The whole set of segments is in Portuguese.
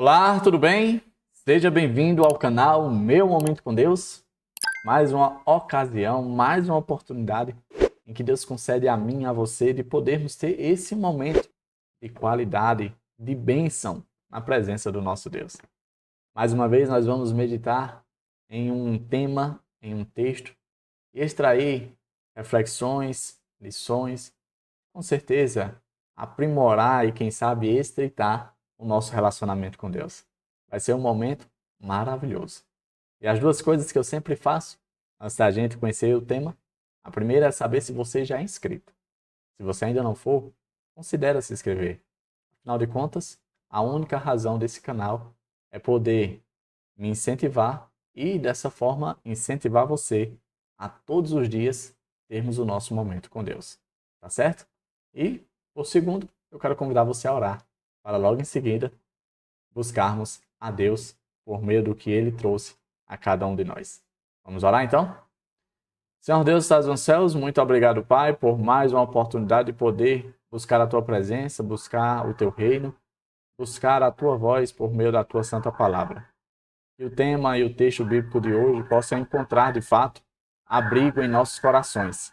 Olá, tudo bem? Seja bem-vindo ao canal Meu Momento com Deus. Mais uma ocasião, mais uma oportunidade em que Deus concede a mim e a você de podermos ter esse momento de qualidade, de bênção na presença do nosso Deus. Mais uma vez, nós vamos meditar em um tema, em um texto e extrair reflexões, lições, com certeza aprimorar e, quem sabe, estreitar o nosso relacionamento com Deus. Vai ser um momento maravilhoso. E as duas coisas que eu sempre faço antes da gente conhecer o tema, a primeira é saber se você já é inscrito. Se você ainda não for, considere se inscrever. Afinal de contas, a única razão desse canal é poder me incentivar e, dessa forma, incentivar você a todos os dias termos o nosso momento com Deus. Tá certo? E, por segundo, eu quero convidar você a orar, para logo em seguida buscarmos a Deus por meio do que Ele trouxe a cada um de nós. Vamos orar então? Senhor Deus, estás nos céus, muito obrigado, Pai, por mais uma oportunidade de poder buscar a Tua presença, buscar o Teu reino, buscar a Tua voz por meio da Tua santa palavra. Que o tema e o texto bíblico de hoje possam encontrar, de fato, abrigo em nossos corações.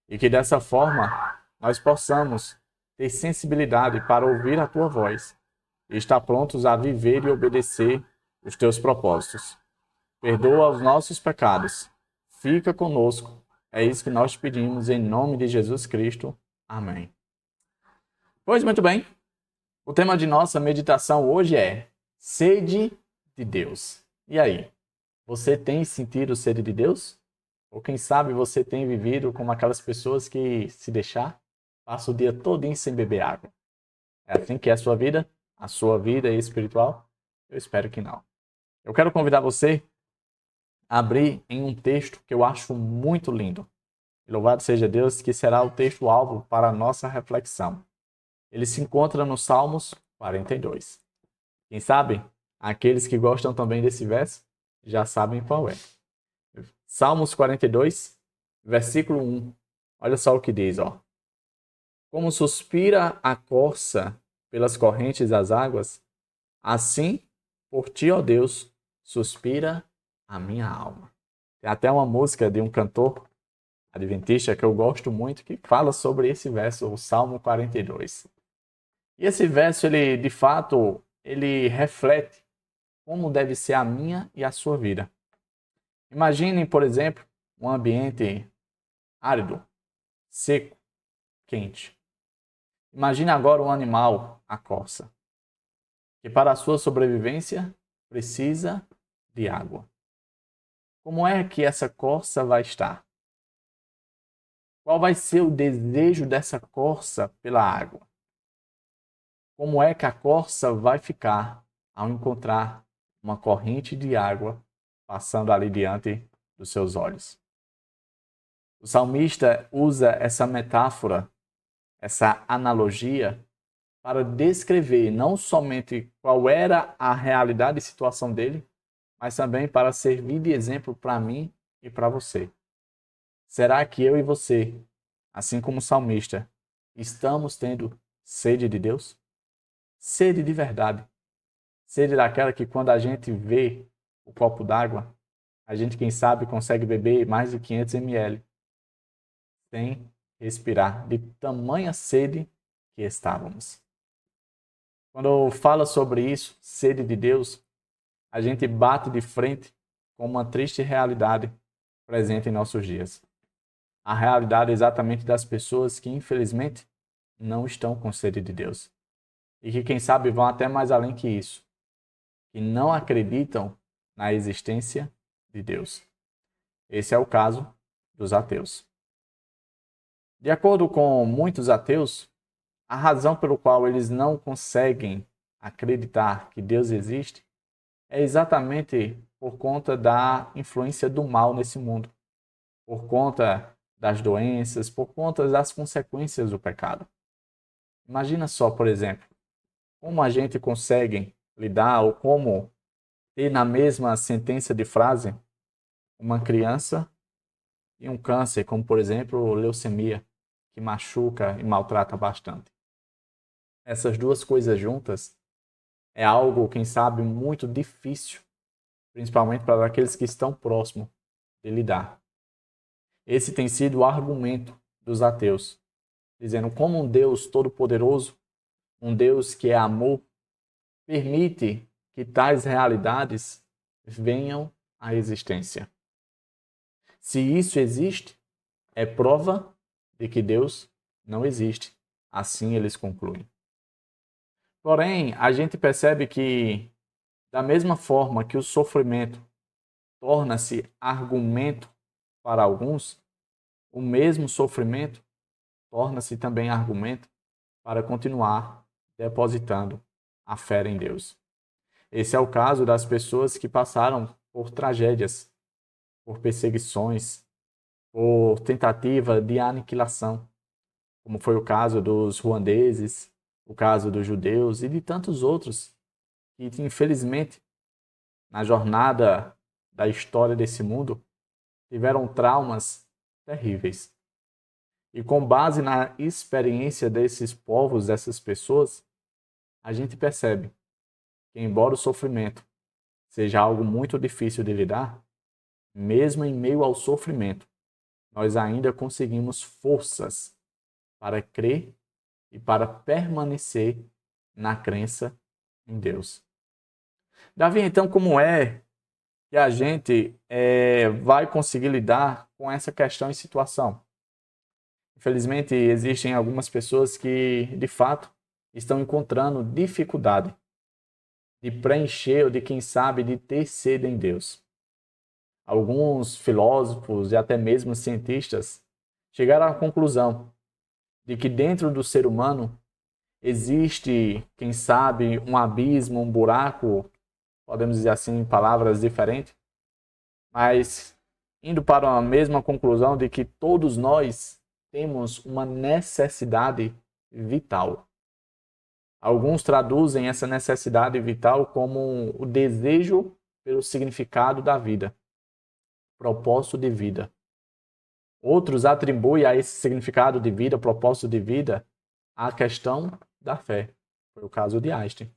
E que dessa forma nós possamos ter sensibilidade para ouvir a tua voz e estar prontos a viver e obedecer os teus propósitos. Perdoa os nossos pecados. Fica conosco. É isso que nós pedimos em nome de Jesus Cristo. Amém. Pois muito bem, o tema de nossa meditação hoje é sede de Deus. E aí, você tem sentido sede de Deus? Ou quem sabe você tem vivido como aquelas pessoas que, se deixar, passa o dia todinho sem beber água. É assim que é a sua vida? A sua vida espiritual? Eu espero que não. Eu quero convidar você a abrir em um texto que eu acho muito lindo. E louvado seja Deus, que será o texto-alvo para a nossa reflexão. Ele se encontra no Salmos 42. Quem sabe, aqueles que gostam também desse verso, já sabem qual é. Salmos 42, versículo 1. Olha só o que diz, ó. Como suspira a corça pelas correntes das águas, assim, por ti, ó Deus, suspira a minha alma. Tem até uma música de um cantor adventista que eu gosto muito que fala sobre esse verso, o Salmo 42. E esse verso, ele, de fato, ele reflete como deve ser a minha e a sua vida. Imaginem, por exemplo, um ambiente árido, seco, quente. Imagine agora um animal, a corça, que para a sua sobrevivência precisa de água. Como é que essa corça vai estar? Qual vai ser o desejo dessa corça pela água? Como é que a corça vai ficar ao encontrar uma corrente de água passando ali diante dos seus olhos? O salmista usa essa metáfora, essa analogia, para descrever não somente qual era a realidade e situação dele, mas também para servir de exemplo para mim e para você. Será que eu e você, assim como o salmista, estamos tendo sede de Deus? Sede de verdade. Sede daquela que quando a gente vê o copo d'água, a gente, quem sabe, consegue beber mais de 500 ml sem respirar, de tamanha sede que estávamos. Quando fala sobre isso, sede de Deus, a gente bate de frente com uma triste realidade presente em nossos dias. A realidade exatamente das pessoas que, infelizmente, não estão com sede de Deus. E que, quem sabe, vão até mais além que isso. Que não acreditam na existência de Deus. Esse é o caso dos ateus. De acordo com muitos ateus, a razão pelo qual eles não conseguem acreditar que Deus existe é exatamente por conta da influência do mal nesse mundo, por conta das doenças, por conta das consequências do pecado. Imagina só, por exemplo, como a gente consegue lidar ou como ter na mesma sentença de frase uma criança e um câncer, como por exemplo leucemia, que machuca e maltrata bastante. Essas duas coisas juntas é algo, quem sabe, muito difícil, principalmente para aqueles que estão próximos de lidar. Esse tem sido o argumento dos ateus, dizendo como um Deus todo-poderoso, um Deus que é amor, permite que tais realidades venham à existência. Se isso existe, é prova de que Deus não existe. Assim eles concluem. Porém, a gente percebe que, da mesma forma que o sofrimento torna-se argumento para alguns, o mesmo sofrimento torna-se também argumento para continuar depositando a fé em Deus. Esse é o caso das pessoas que passaram por tragédias, por perseguições, por tentativa de aniquilação, como foi o caso dos ruandeses, o caso dos judeus e de tantos outros que, infelizmente, na jornada da história desse mundo, tiveram traumas terríveis. E com base na experiência desses povos, dessas pessoas, a gente percebe que, embora o sofrimento seja algo muito difícil de lidar, mesmo em meio ao sofrimento, nós ainda conseguimos forças para crer e para permanecer na crença em Deus. Davi, então, como é que a gente vai conseguir lidar com essa questão e situação? Infelizmente, existem algumas pessoas que, de fato, estão encontrando dificuldade de preencher ou de, quem sabe, de ter sede em Deus. Alguns filósofos e até mesmo cientistas chegaram à conclusão de que dentro do ser humano existe, quem sabe, um abismo, um buraco, podemos dizer assim em palavras diferentes, mas indo para a mesma conclusão de que todos nós temos uma necessidade vital. Alguns traduzem essa necessidade vital como o desejo pelo significado da vida, propósito de vida. Outros atribuem a esse significado de vida, propósito de vida, a questão da fé. Foi o caso de Einstein.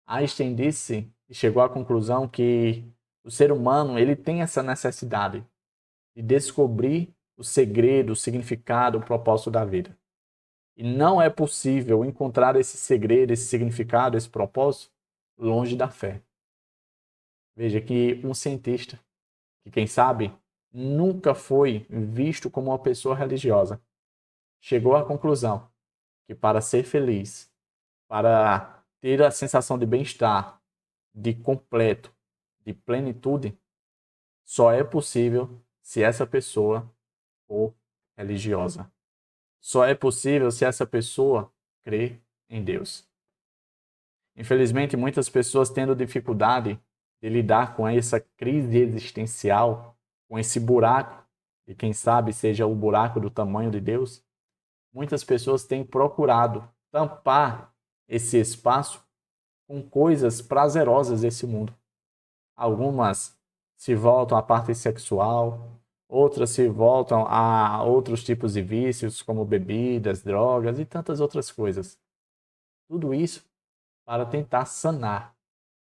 Einstein disse e chegou à conclusão que o ser humano ele tem essa necessidade de descobrir o segredo, o significado, o propósito da vida. E não é possível encontrar esse segredo, esse significado, esse propósito longe da fé. Veja que um cientista, que quem sabe nunca foi visto como uma pessoa religiosa, chegou à conclusão que para ser feliz, para ter a sensação de bem-estar, de completo, de plenitude, só é possível se essa pessoa for religiosa. Só é possível se essa pessoa crer em Deus. Infelizmente, muitas pessoas tendo dificuldade de lidar com essa crise existencial, com esse buraco, e quem sabe seja o buraco do tamanho de Deus, muitas pessoas têm procurado tampar esse espaço com coisas prazerosas desse mundo. Algumas se voltam à parte sexual, outras se voltam a outros tipos de vícios, como bebidas, drogas e tantas outras coisas. Tudo isso para tentar sanar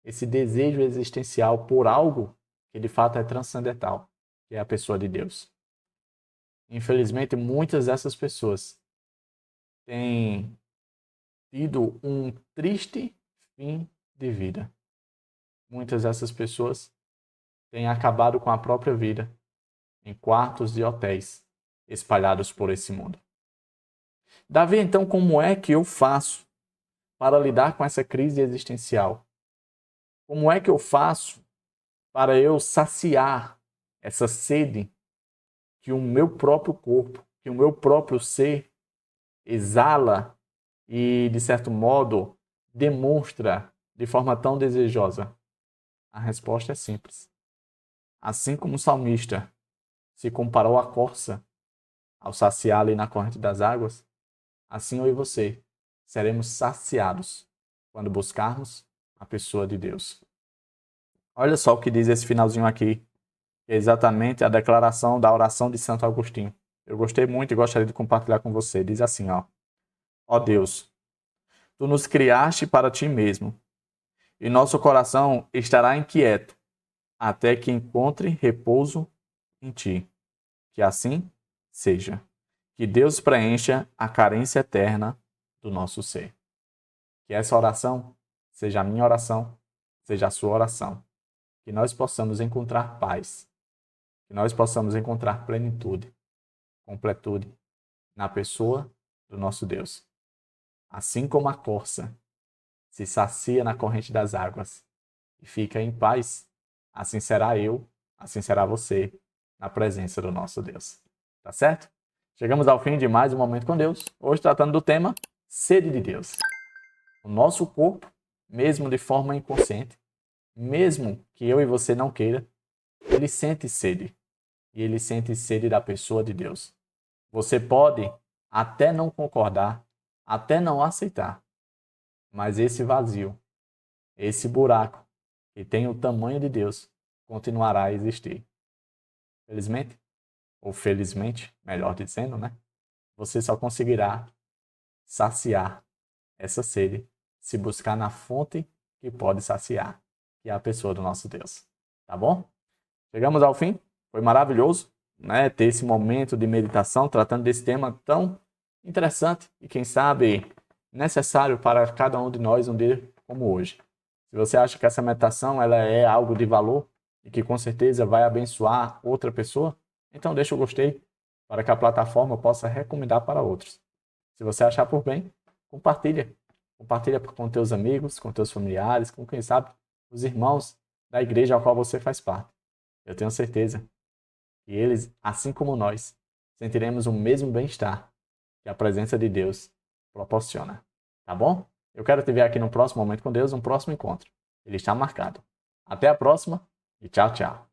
esse desejo existencial por algo que de fato é transcendental, que é a pessoa de Deus. Infelizmente, muitas dessas pessoas têm tido um triste fim de vida. Muitas dessas pessoas têm acabado com a própria vida em quartos de hotéis espalhados por esse mundo. Davi, então, como é que eu faço para lidar com essa crise existencial? Como é que eu faço para eu saciar essa sede que o meu próprio corpo, que o meu próprio ser exala e, de certo modo, demonstra de forma tão desejosa? A resposta é simples. Assim como o salmista se comparou à corça ao saciá-la na corrente das águas, assim eu e você seremos saciados quando buscarmos a pessoa de Deus. Olha só o que diz esse finalzinho aqui, que é exatamente a declaração da oração de Santo Agostinho. Eu gostei muito e gostaria de compartilhar com você. Diz assim, ó: Ó Deus, Tu nos criaste para Ti mesmo, e nosso coração estará inquieto até que encontre repouso em ti. Que assim seja. Que Deus preencha a carência eterna do nosso ser. Que essa oração seja a minha oração, seja a sua oração. Que nós possamos encontrar paz, que nós possamos encontrar plenitude, completude na pessoa do nosso Deus. Assim como a corça se sacia na corrente das águas e fica em paz, assim será eu, assim será você, na presença do nosso Deus. Tá certo? Chegamos ao fim de mais um Momento com Deus, hoje tratando do tema sede de Deus. O nosso corpo, mesmo de forma inconsciente, mesmo que eu e você não queira, ele sente sede. E ele sente sede da pessoa de Deus. Você pode até não concordar, até não aceitar, mas esse vazio, esse buraco que tem o tamanho de Deus, continuará a existir. Felizmente, ou felizmente, melhor dizendo, né? Você só conseguirá saciar essa sede se buscar na fonte que pode saciar, que é a pessoa do nosso Deus. Tá bom? Chegamos ao fim. Foi maravilhoso, né, ter esse momento de meditação tratando desse tema tão interessante e, quem sabe, necessário para cada um de nós um dia como hoje. Se você acha que essa meditação ela é algo de valor e que com certeza vai abençoar outra pessoa, então deixa o gostei para que a plataforma possa recomendar para outros. Se você achar por bem, compartilha. Compartilha com teus amigos, com teus familiares, com quem sabe os irmãos da igreja ao qual você faz parte. Eu tenho certeza que eles, assim como nós, sentiremos o mesmo bem-estar que a presença de Deus proporciona. Tá bom? Eu quero te ver aqui no próximo Momento com Deus, um próximo encontro. Ele está marcado. Até a próxima e tchau, tchau.